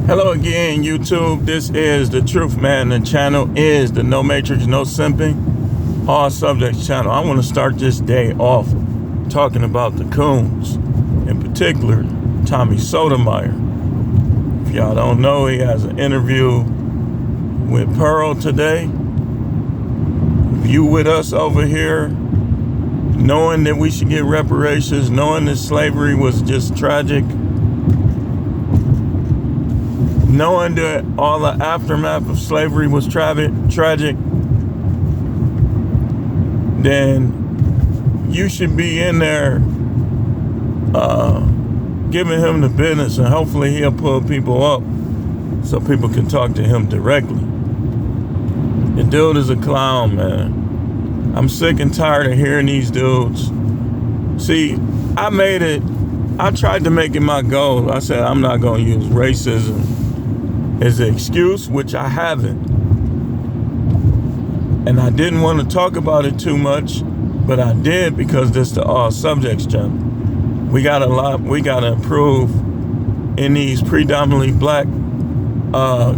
Hello again, YouTube. This is the Truth Man. The channel is the No Matrix, No Simping, All Subjects channel. I want to start this day off talking about the coons, in particular, Tommy Sotomayor. If y'all don't know, he has an interview with Pearly today. You with us over here, knowing that we should get reparations, knowing that slavery was just tragic, knowing that all the aftermath of slavery was tragic, then you should be in there giving him the business, and hopefully he'll pull people up so people can talk to him directly. The dude is a clown, man. I'm sick and tired of hearing these dudes. See, I tried to make it my goal. I said I'm not going to use racism as an excuse, which I haven't. And I didn't want to talk about it too much, but I did because this is the All Subjects channel. We got to improve in these predominantly black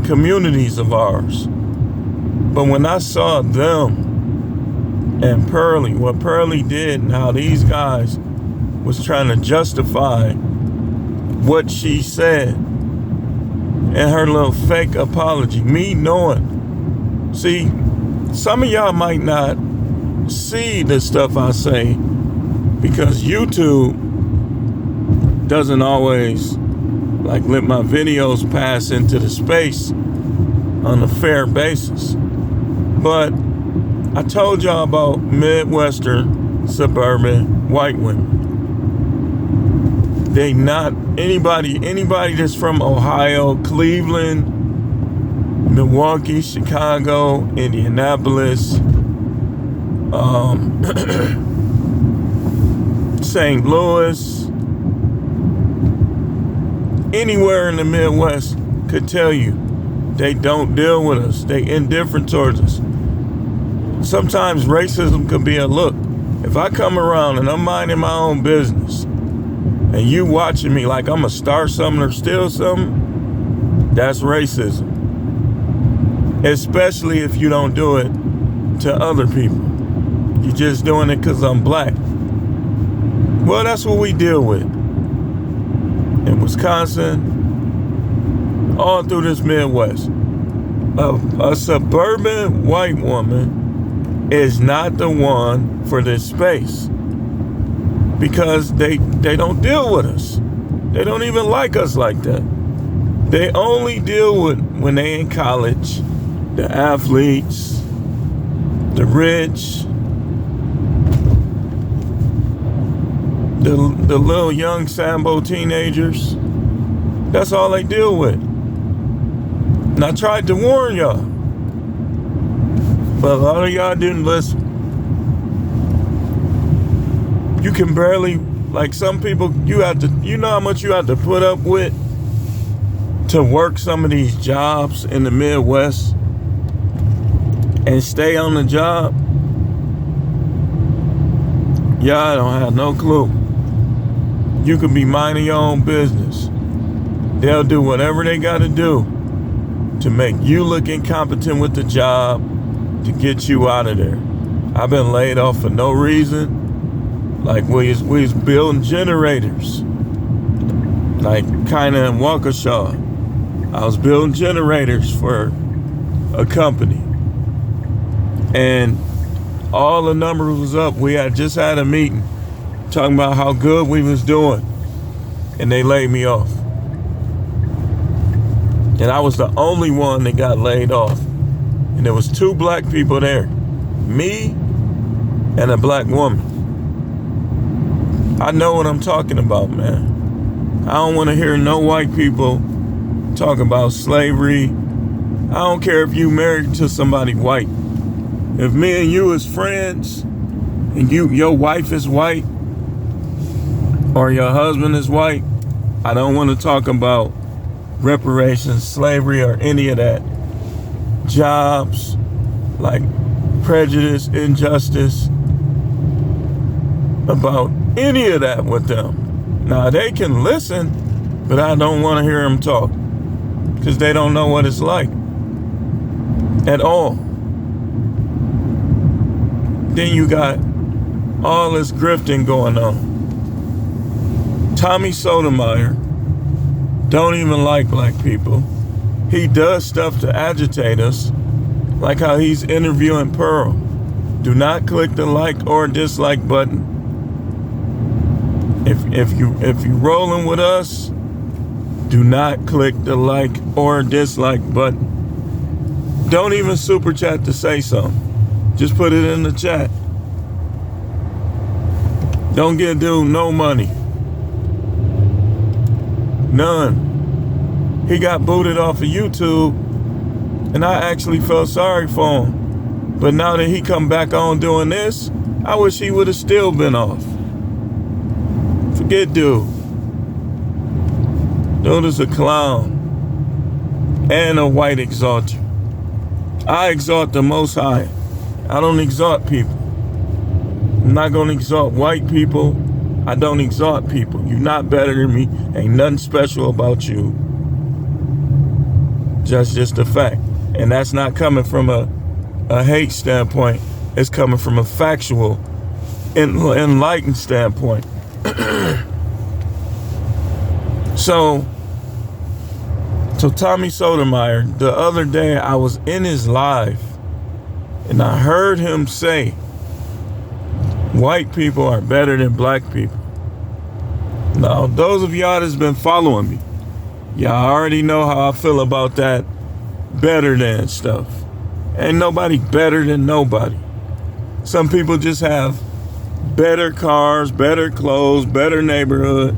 communities of ours. But when I saw them and Pearly, what Pearly did and how these guys was trying to justify what she said and her little fake apology, me knowing, see, some of y'all might not see the stuff I say because YouTube doesn't always let my videos pass into the space on a fair basis. But I told y'all about Midwestern suburban white women. They not anybody that's from Ohio, Cleveland, Milwaukee, Chicago, Indianapolis, St. Louis, anywhere in the Midwest could tell you they don't deal with us. They indifferent towards us. Sometimes racism could be a look. If I come around and I'm minding my own business and you watching me like I'm a start something or steal something, that's racism. Especially if you don't do it to other people. You're just doing it because I'm black. Well, that's what we deal with in Wisconsin, all through this Midwest. A suburban white woman is not the one for this space because they don't deal with us. They don't even like us like that. They only deal with when they in college, the athletes, the rich, the little young Sambo teenagers. That's all they deal with. And I tried to warn y'all, but a lot of y'all didn't listen. You can barely, some people, you know how much you have to put up with to work some of these jobs in the Midwest and stay on the job? Y'all don't have no clue. You could be minding your own business. They'll do whatever they got to do to make you look incompetent with the job to get you out of there. I've been laid off for no reason. We was building generators. Kind of in Waukesha. I was building generators for a company. And all the numbers was up. We had just had a meeting talking about how good we was doing. And they laid me off. And I was the only one that got laid off. And there was 2 black people there. Me and a black woman. I know what I'm talking about, man. I don't want to hear no white people talk about slavery. I don't care if you married to somebody white. If me and you is friends and your wife is white or your husband is white, I don't want to talk about reparations, slavery, or any of that. Jobs, prejudice, injustice, about any of that with them. Now, they can listen, but I don't want to hear them talk. because they don't know what it's like at all. Then you got all this grifting going on. Tommy Sotomayor don't even like black people. He does stuff to agitate us, like how he's interviewing Pearl. Do not click the like or dislike button. If you rolling with us, do not click the like or dislike button. Don't even super chat to say something. Just put it in the chat. Don't get dude no money. None. He got booted off of YouTube, and I actually felt sorry for him. But now that he come back on doing this, I wish he would have still been off. Forget dude. Dude is a clown and a white exalter. I exalt the Most High. I don't exalt people. I'm not going to exalt white people. I don't exalt people. You're not better than me. Ain't nothing special about you. Just a fact. And that's not coming from a hate standpoint. It's coming from a factual, enlightened standpoint. So Tommy Sotomayor, the other day I was in his live and I heard him say white people are better than black people. Now, those of y'all that's been following me, y'all already know how I feel about that better than stuff. Ain't nobody better than nobody. Some people just have better cars, better clothes, better neighborhood,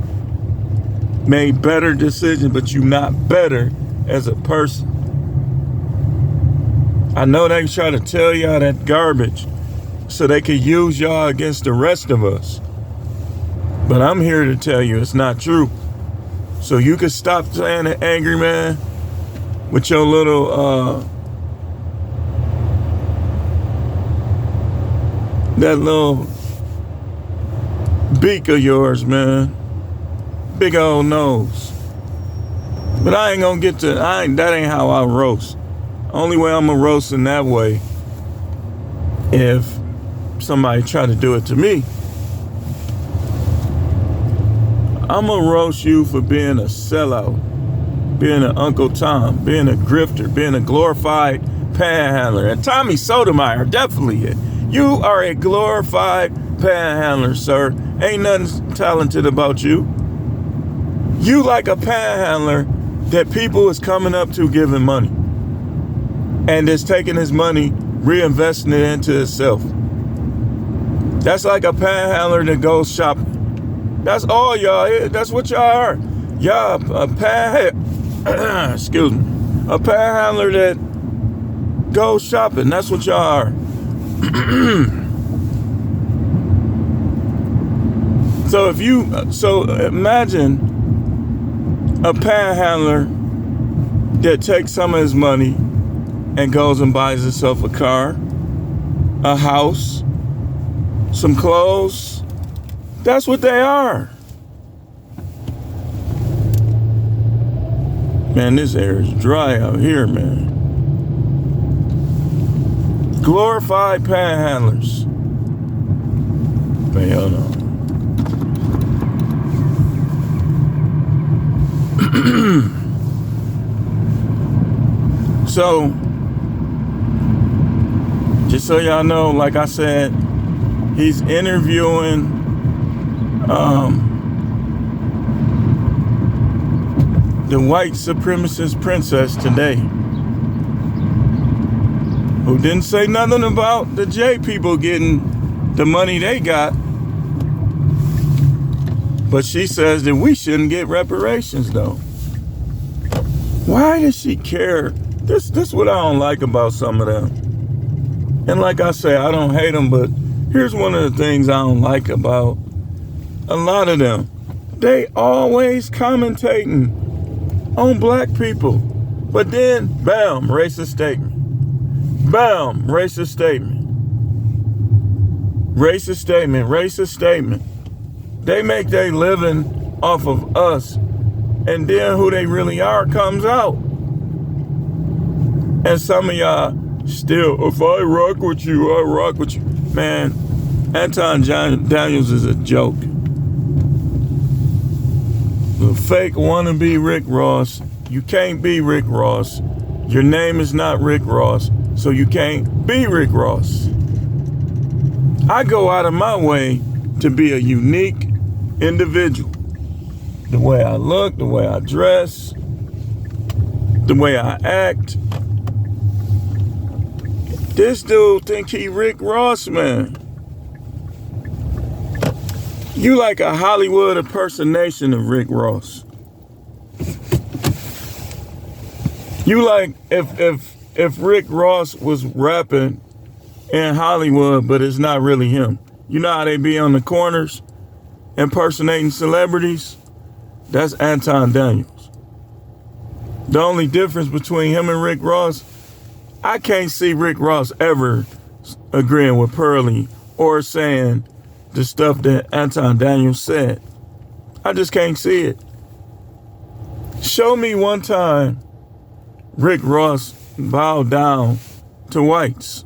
made better decisions, but you're not better as a person. I know they try to tell y'all that garbage so they could use y'all against the rest of us. But I'm here to tell you it's not true. So you can stop saying the angry man with your little, that little beak of yours, man. Big old nose. But I ain't gonna get to, that ain't how I roast. Only way I'm gonna roast in that way if somebody try to do it to me. I'm gonna roast you for being a sellout, being an Uncle Tom, being a grifter, being a glorified panhandler. And Tommy Sotomayor, definitely. You are a glorified panhandler, sir. Ain't nothing talented about you. You like a panhandler that people is coming up to giving money. And is taking his money, reinvesting it into itself. That's like a panhandler that goes shopping. That's all y'all is. That's what y'all are. Y'all a excuse me. A panhandler that goes shopping. That's what y'all are. So imagine a panhandler that takes some of his money and goes and buys himself a car, a house, some clothes. That's what they are. Man, this air is dry out here, man. Glorified panhandlers. Man, hold on. So, just so y'all know, like I said, he's interviewing the white supremacist princess today, who didn't say nothing about the J people getting the money they got. But she says that we shouldn't get reparations, though. Why does she care? This what I don't like about some of them. And like I say, I don't hate them, but here's one of the things I don't like about a lot of them. They always commentating on black people. But then, bam, racist statement. Bam, racist statement. Racist statement, racist statement. They make their living off of us. And then who they really are comes out. And some of y'all still, if I rock with you, I rock with you. Man, Anton Daniels is a joke. The fake wannabe Rick Ross. You can't be Rick Ross. Your name is not Rick Ross, so you can't be Rick Ross. I go out of my way to be a unique individual. The way I look, the way I dress, the way I act. This dude think he Rick Ross, man. You like a Hollywood impersonation of Rick Ross. You like if Rick Ross was rapping in Hollywood, but it's not really him. You know how they be on the corners impersonating celebrities? That's Anton Daniels. The only difference between him and Rick Ross, I can't see Rick Ross ever agreeing with Pearly or saying the stuff that Anton Daniels said. I just can't see it. Show me one time Rick Ross bowed down to whites.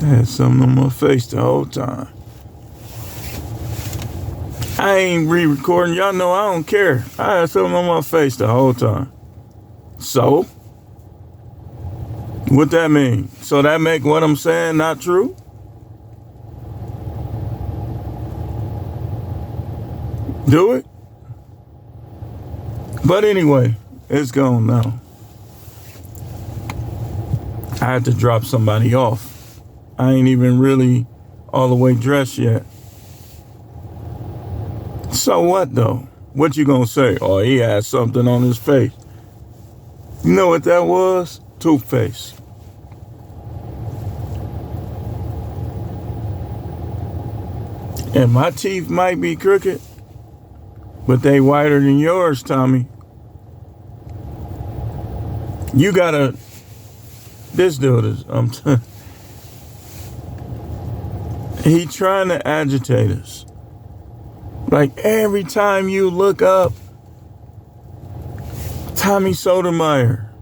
I had something on my face the whole time. I ain't re-recording. Y'all know I don't care. I had something on my face the whole time. So? What that mean? So that make what I'm saying not true? Do it? But anyway, it's gone now. I had to drop somebody off. I ain't even really all the way dressed yet. So what though? What you gonna say? Oh, he had something on his face. You know what that was? Toothpaste. And my teeth might be crooked, but they whiter than yours, Tommy. You gotta, this dude is, he trying to agitate us. Like every time you look up Tommy Sotomayor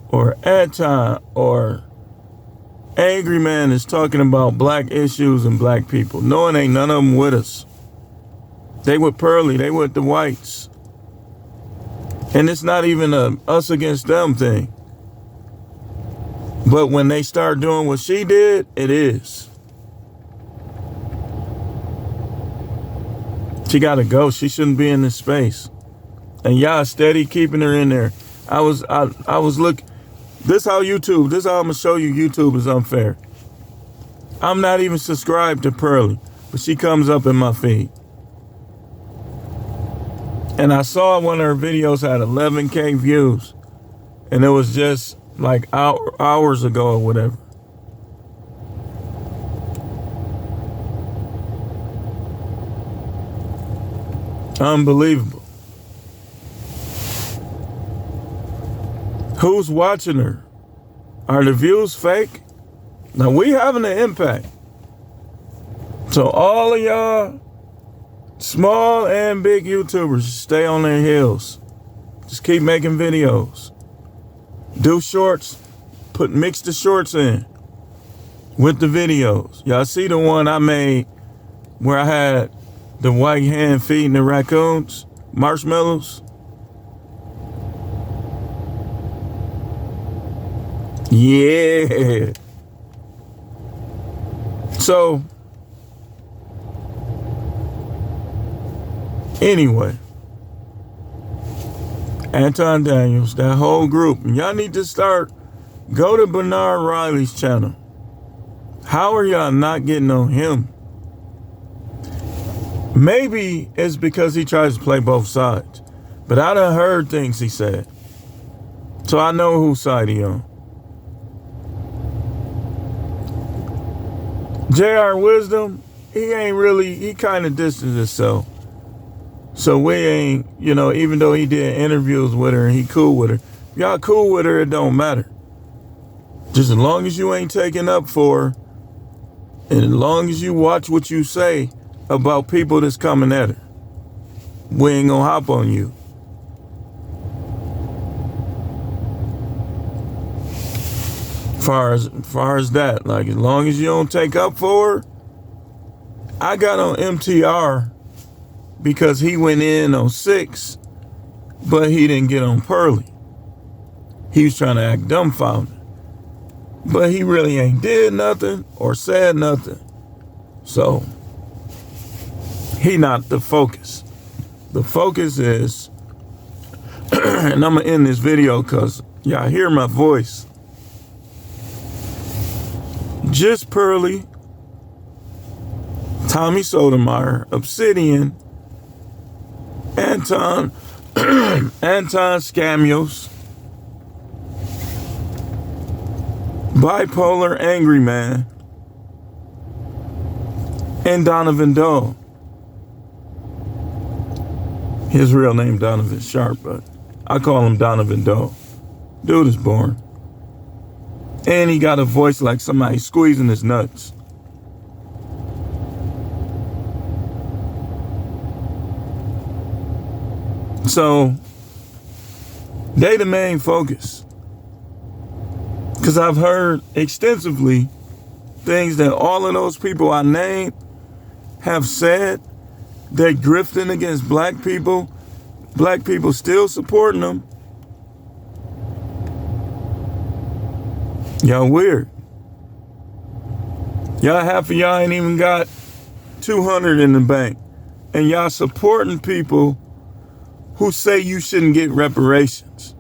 or Anton or Angry Man is talking about black issues and black people, knowing ain't none of them with us. They with Pearly, they with the whites. And it's not even a us against them thing. But when they start doing what she did, it is. She gotta go. She shouldn't be in this space. And y'all steady keeping her in there. I was looking. This how I'm gonna show you YouTube is unfair. I'm not even subscribed to Pearly, but she comes up in my feed. And I saw one of her videos had 11K views. And it was just like hours ago or whatever. Unbelievable. Who's watching her? Are the views fake? Now we having an impact. So all of y'all, small and big YouTubers, stay on their heels. Just keep making videos. Do shorts. Mix the shorts in with the videos. Y'all see the one I made where I had the white hen feeding the raccoons marshmallows? Yeah. So, anyway, Anton Daniels, that whole group, and y'all need to go to Bernard Riley's channel. How are y'all not getting on him? Maybe it's because he tries to play both sides, but I done heard things he said, so I know whose side he on. J.R. Wisdom, he kind of distanced himself. So we ain't, even though he did interviews with her and he cool with her, y'all cool with her, it don't matter. Just as long as you ain't taking up for, and as long as you watch what you say about people that's coming at her, we ain't gonna hop on you. Far as that, like, as long as you don't take up for her. I got on MTR because he went in on 6, but he didn't get on Pearly. He was trying to act dumbfounded, but he really ain't did nothing or said nothing. So he not the focus. The focus is, and I'm gonna end this video because y'all hear my voice. Just Pearly, Tommy Sotomayor, Obsidian, Anton Scamios, Bipolar Angry Man, and Donovan Doe. His real name Donovan Sharp, but I call him Donovan Doe. Dude is boring. And he got a voice like somebody squeezing his nuts. So, they the main focus. Because I've heard extensively things that all of those people I named have said. They're grifting against black people still supporting them. Y'all weird. Y'all, half of y'all ain't even got 200 in the bank. And y'all supporting people who say you shouldn't get reparations,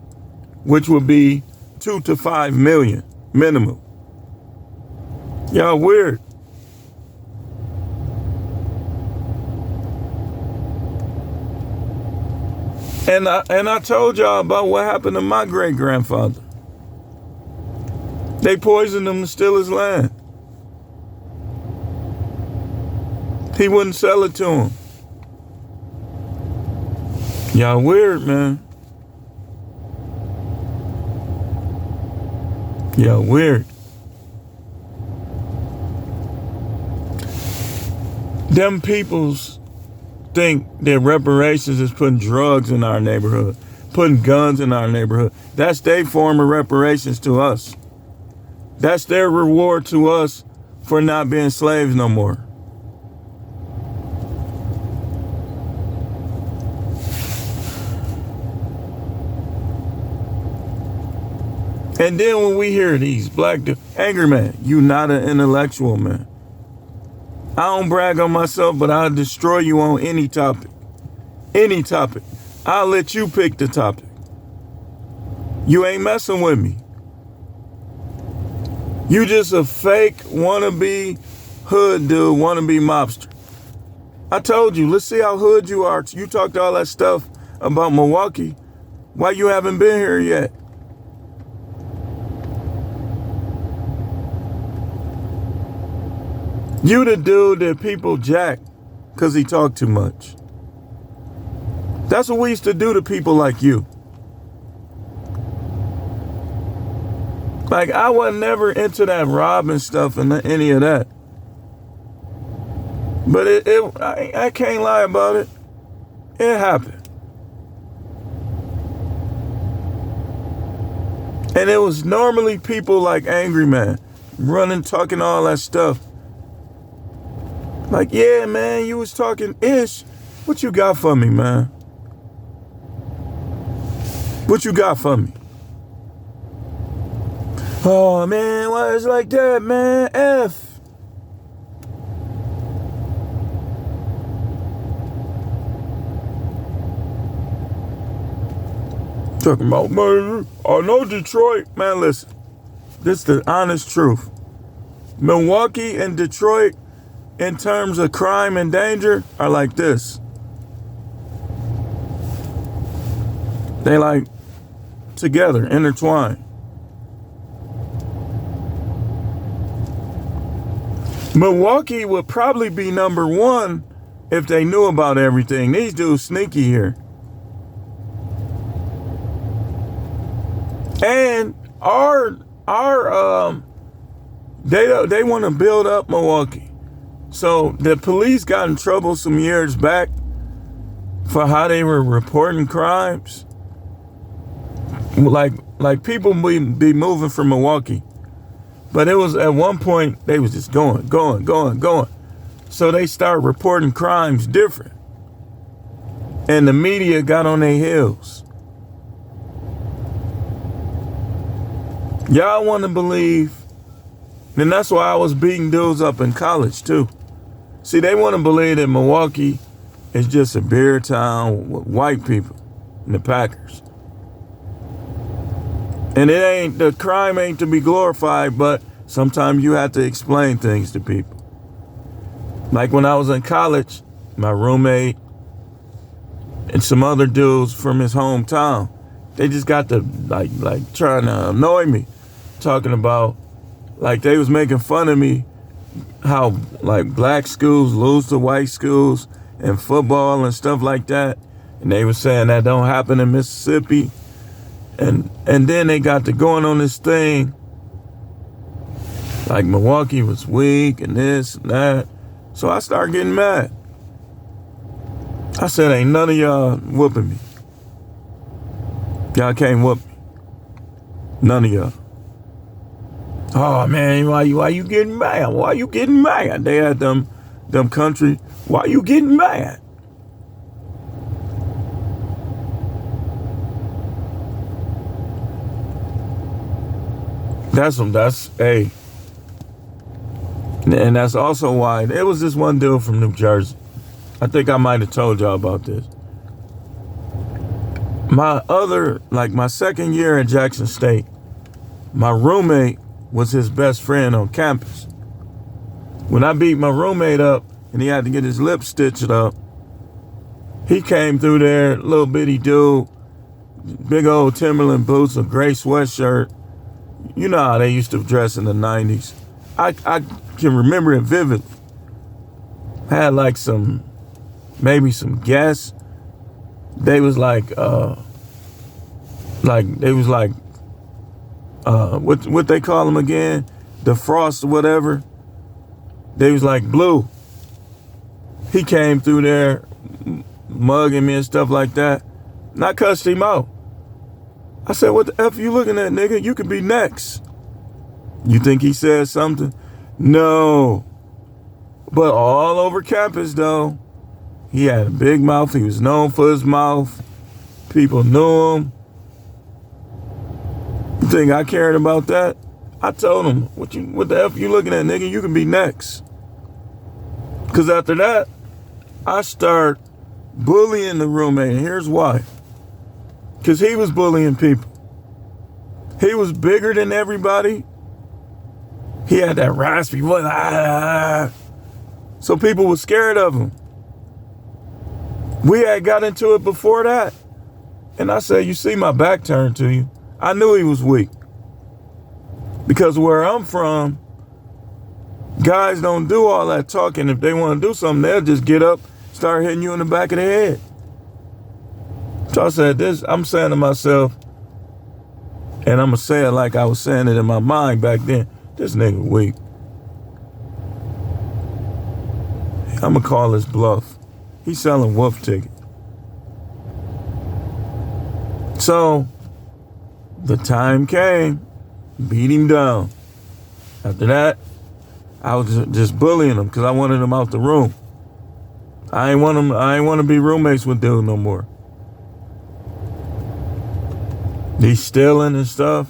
which would be 2 to 5 million minimum. Y'all weird. And I told y'all about what happened to my great grandfather. They poisoned him to steal his land. He wouldn't sell it to him. Y'all weird, man. Y'all weird. Them peoples think that reparations is putting drugs in our neighborhood, putting guns in our neighborhood. That's their form of reparations to us. That's their reward to us for not being slaves no more. And then when we hear these black angry man, you not an intellectual, man. I don't brag on myself, but I'll destroy you on any topic. Any topic. I'll let you pick the topic. You ain't messing with me. You just a fake wannabe hood dude, wannabe mobster. I told you, let's see how hood you are. You talked all that stuff about Milwaukee. Why you haven't been here yet? You the dude that people jack because he talked too much. That's what we used to do to people like you. Like, I was never into that robbing stuff and any of that. But I can't lie about it. It happened. And it was normally people like Angry Man running, talking all that stuff. Like, yeah, man, you was talking ish. What you got for me, man? What you got for me? Oh, man, why it's like that, man? F. Talking about, man, I know Detroit. Man, listen. This is the honest truth. Milwaukee and Detroit, in terms of crime and danger, are like this. They like together, intertwined. Milwaukee would probably be number one if they knew about everything. These dudes sneaky here. And our our they want to build up Milwaukee. So the police got in trouble some years back for how they were reporting crimes. Like people be moving from Milwaukee, but it was at one point they was just going. So they started reporting crimes different, and the media got on their heels. Y'all want to believe, and that's why I was beating dudes up in college too. See, they want to believe that Milwaukee is just a beer town with white people and the Packers. And the crime ain't to be glorified, but sometimes you have to explain things to people. Like when I was in college, my roommate and some other dudes from his hometown, they just got to like trying to annoy me, talking about, like they was making fun of me, how like black schools lose to white schools in football and stuff like that. And they were saying that don't happen in Mississippi. And then they got to going on this thing like Milwaukee was weak and this and that. So I started getting mad. I said, ain't none of y'all whooping me. Y'all can't whoop me. None of y'all. Oh man, why you getting mad? Why you getting mad? They had them country. Why you getting mad? That's hey. And that's also why there was this one dude from New Jersey. I think I might have told y'all about this. My second year at Jackson State, my roommate was his best friend on campus. When I beat my roommate up and he had to get his lip stitched up, he came through there, little bitty dude, big old Timberland boots, a gray sweatshirt. You know how they used to dress in the 90s. I can remember it vividly. Had like maybe some Guess. They was what they call them again? The Frost or whatever. They was like blue. He came through there mugging me and stuff like that. And I cussed him out. I said, what the F you looking at, nigga? You could be next. You think he said something? No. But all over campus, though, he had a big mouth. He was known for his mouth. People knew him. You think I cared about that? I told him, what the F you looking at, nigga? You can be next. Because after that, I start bullying the roommate. And here's why. Because he was bullying people. He was bigger than everybody. He had that raspy voice. So people were scared of him. We had got into it before that. And I said, you see my back turned to you. I knew he was weak. Because where I'm from, guys don't do all that talking. If they want to do something, they'll just get up, start hitting you in the back of the head. So I said I'm saying to myself, and I'm going to say it like I was saying it in my mind back then, this nigga weak. I'm going to call his bluff. He's selling wolf ticket. So the time came, beat him down. After that, I was just bullying him because I wanted him out the room. I ain't want to be roommates with dude no more. He's stealing and stuff.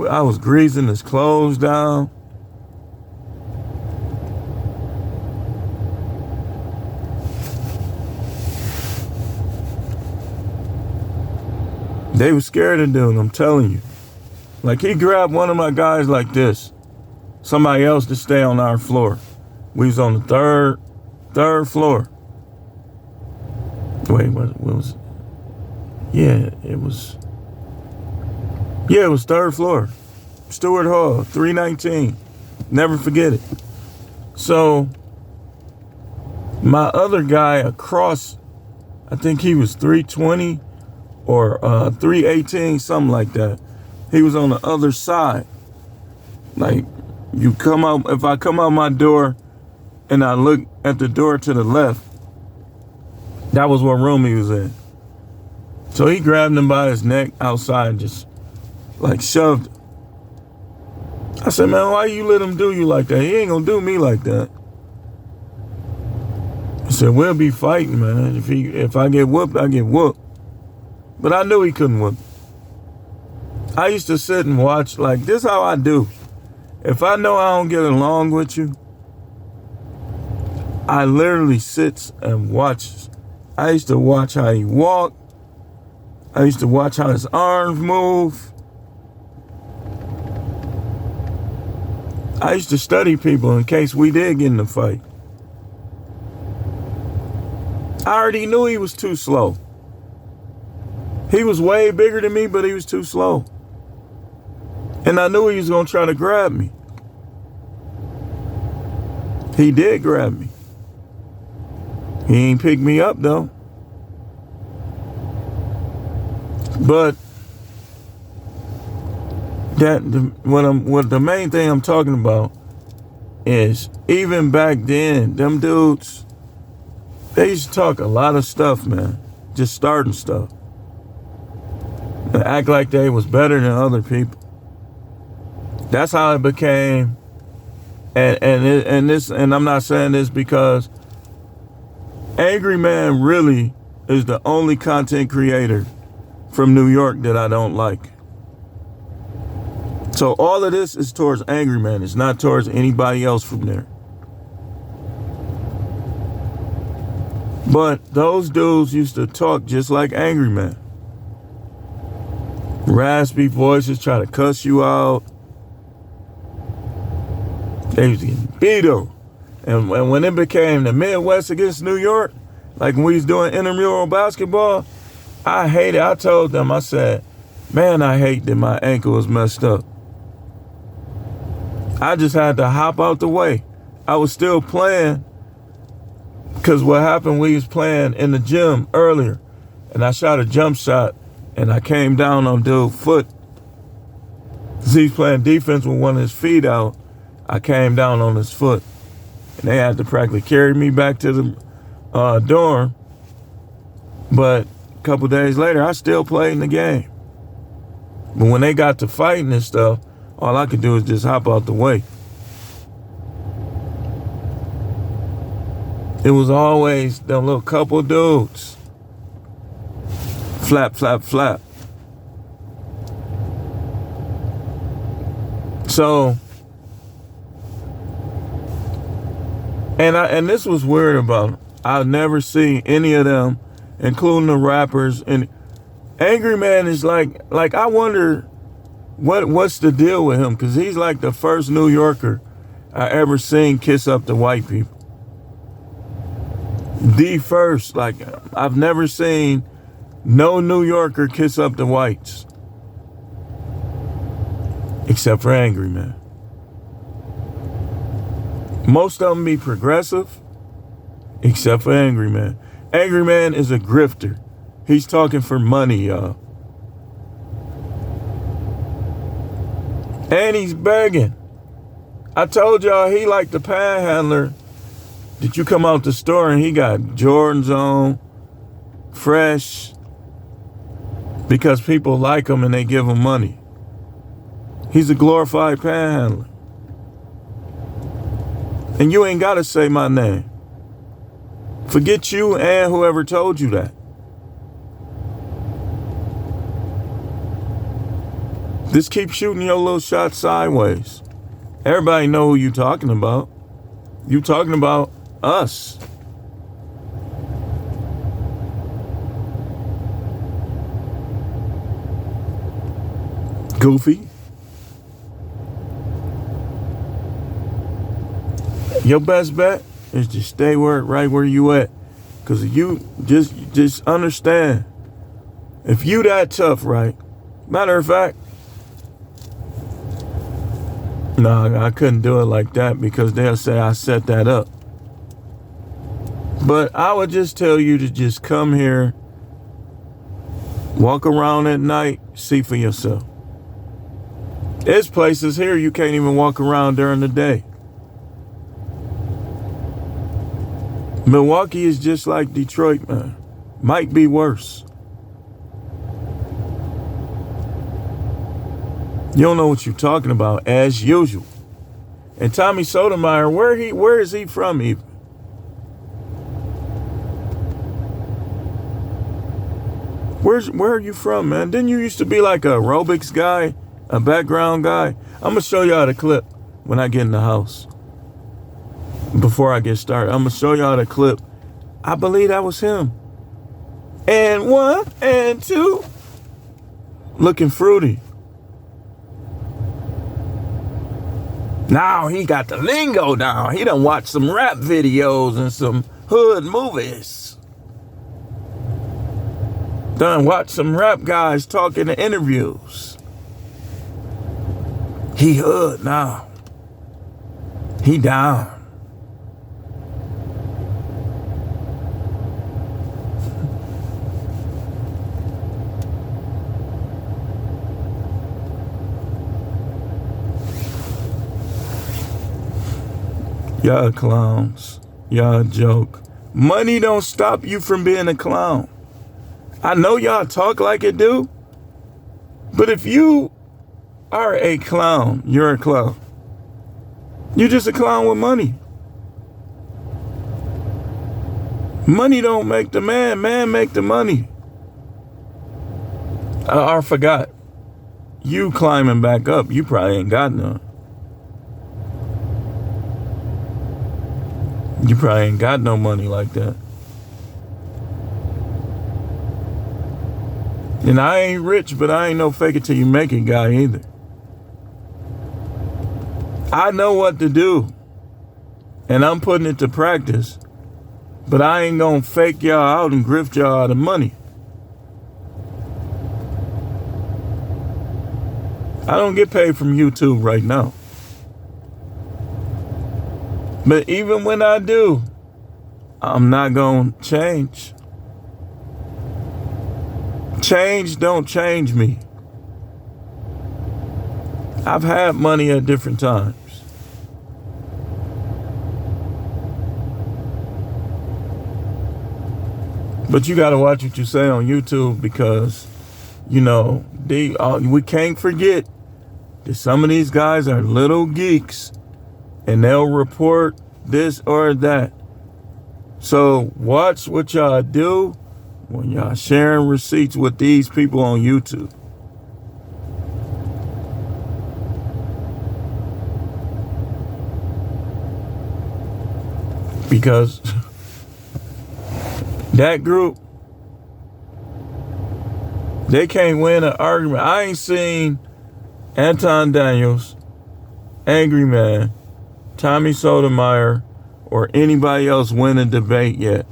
I was greasing his clothes down. They were scared of dude, I'm telling you. Like he grabbed one of my guys like this. Somebody else to stay on our floor. We was on the third floor. Wait, what was it? Yeah, it was third floor. Stewart Hall, 319. Never forget it. So my other guy across, I think he was 320 or 318, something like that. He was on the other side. Like, you come out, if I come out my door and I look at the door to the left, that was what room he was in. So he grabbed him by his neck outside and just like shoved him. I said, man, why you let him do you like that? He ain't gonna do me like that. I said, we'll be fighting, man. If I get whooped, I get whooped. But I knew he couldn't whoop. I used to sit and watch, like, this is how I do. If I know I don't get along with you, I literally sit and watch. I used to watch how he walked. I used to watch how his arms move. I used to study people in case we did get in a fight. I already knew he was too slow. He was way bigger than me, but he was too slow. And I knew he was going to try to grab me. He did grab me. He ain't picked me up, though. But what the main thing I'm talking about is, even back then, them dudes, they used to talk a lot of stuff, man. Just starting stuff. And act like they was better than other people. That's how it became. And I'm not saying this because Angry Man really is the only content creator from New York that I don't like. So all of this is towards Angry Man. It's not towards anybody else from there. But those dudes used to talk just like Angry Man. Raspy voices, try to cuss you out. They was getting beat up. And when it became the Midwest against New York, like when we was doing intramural basketball, I hated it. I told them, I said, man, I hate that my ankle was messed up. I just had to hop out the way. I was still playing because what happened, we was playing in the gym earlier and I shot a jump shot and I came down on dude's foot. He's playing defense with one of his feet out. I came down on his foot and they had to practically carry me back to the dorm. But a couple days later, I still played in the game. But when they got to fighting and stuff, all I could do is just hop out the way. It was always them little couple dudes. Flap, flap, flap. So, and this was weird about them. I've never seen any of them, including the rappers. And Angry Man is like I wonder what's the deal with him, because he's like the first New Yorker I ever seen kiss up to white people. The first, like, I've never seen no New Yorker kiss up to whites. Except for Angry Man. Most of them be progressive, except for Angry Man. Angry Man is a grifter. He's talking for money, y'all. And he's begging. I told y'all he like the panhandler. Did you come out the store and he got Jordans on, fresh, because people like him and they give him money. He's a glorified panhandler. And you ain't got to say my name. Forget you and whoever told you that. Just keep shooting your little shots sideways. Everybody know who you talking about. You talking about us. Goofy. Your best bet is to stay right where you at. Because you just understand. If you that tough, right? Matter of fact, no, I couldn't do it like that because they'll say I set that up. But I would just tell you to just come here, walk around at night, see for yourself. There's places here you can't even walk around during the day. Milwaukee is just like Detroit, man. Might be worse. You don't know what you're talking about, as usual. And Tommy Sotomayor, where is he from even? Where are you from, man? Didn't you used to be like a aerobics guy, a background guy? I'm gonna show y'all the clip when I get in the house. Before I get started, I'm gonna show y'all the clip. I believe that was him. And 1 and 2, looking fruity. Now he got the lingo down. He done watched some rap videos and some hood movies. Done watched some rap guys talking in interviews. He hood now. He down. Y'all clowns. Y'all joke. Money don't stop you from being a clown. I know y'all talk like it do, but if you are a clown, you're a clown. You're just a clown with money. Money don't make the man, man make the money. I forgot. You climbing back up, you probably ain't got none. You probably ain't got no money like that. And I ain't rich, but I ain't no fake it till you make it guy either. I know what to do, and I'm putting it to practice, but I ain't gonna fake y'all out and grift y'all out of money. I don't get paid from YouTube right now. But even when I do, I'm not gonna change. Change don't change me. I've had money at different times. But you gotta watch what you say on YouTube because, you know, we can't forget that some of these guys are little geeks and they'll report this or that. So watch what y'all do when y'all sharing receipts with these people on YouTube. Because that group, they can't win an argument. I ain't seen Anton Daniels, Angry Man, Tommy Sotomayor, or anybody else win a debate yet.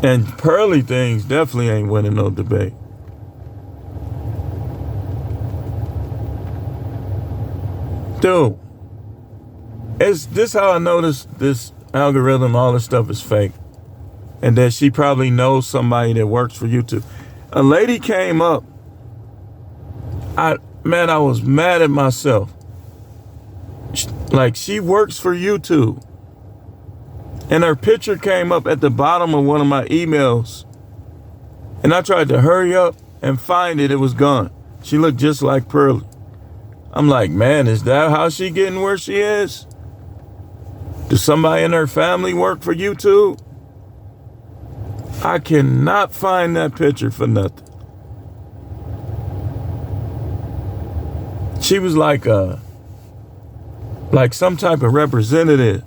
And Pearly things definitely ain't winning no debate. Dude, is this how I notice this algorithm, all this stuff is fake? And that she probably knows somebody that works for YouTube. A lady came up. I was mad at myself. Like, she works for YouTube. And her picture came up at the bottom of one of my emails. And I tried to hurry up and find it. It was gone. She looked just like Pearly. I'm like, man, is that how she getting where she is? Does somebody in her family work for YouTube? I cannot find that picture for nothing. She was like some type of representative.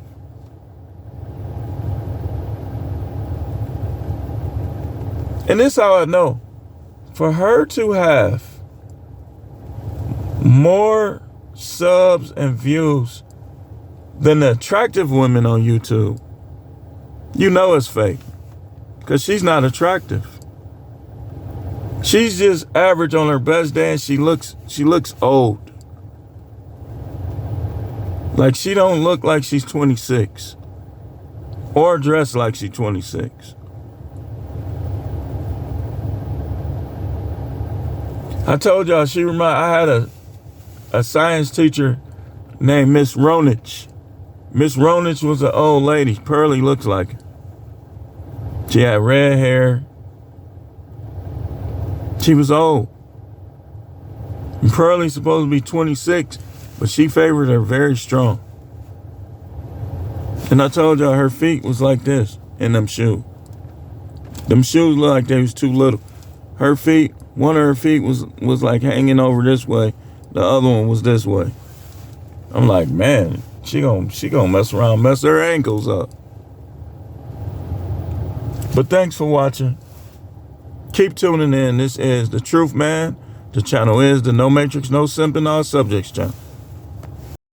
And this is how I know. For her to have more subs and views than the attractive women on YouTube, you know it's fake. Because she's not attractive. She's just average on her best day, and she looks old. Like, she don't look like she's 26. Or dress like she's 26. I told y'all I had a science teacher named Miss Ronich. Miss Ronich was an old lady. Pearly looks like her. She had red hair. She was old. And Pearly's supposed to be 26, but she favored her very strong. And I told y'all her feet was like this in them shoes. Them shoes looked like they was too little. Her feet, one of her feet was like hanging over this way. The other one was this way. I'm like, man, she gonna mess around, mess her ankles up. But thanks for watching. Keep tuning in. This is The Truth Man. The channel is the No Matrix, No Simping All Subjects channel.